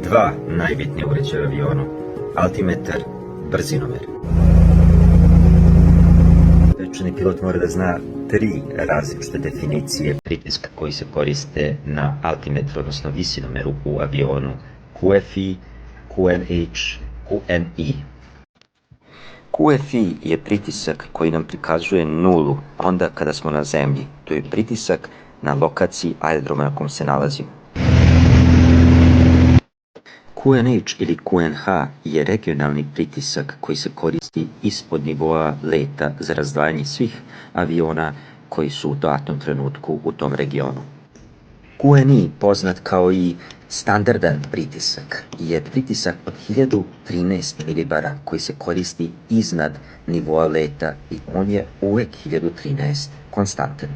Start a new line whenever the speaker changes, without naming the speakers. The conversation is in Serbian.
dva najbitnije uređaja u avionu, altimetar, brzinomer. Večni pilot mora da zna tri različite definicije pritiska koji se koriste na altimetru, odnosno visinomeru u avionu: QFI, QNH, QNI. QFI je pritisak koji nam prikazuje nulu onda kada smo na zemlji. To je pritisak na lokaciji aerodroma na kom se nalazimo. QNH ili QNH je regionalni pritisak koji se koristi ispod nivoa leta za razdvajanje svih aviona koji su u datom trenutku u tom regionu. QNI, poznat kao i standardan pritisak, je pritisak od 1013 milibara koji se koristi iznad nivoa leta i on je uvek 1013 konstantan.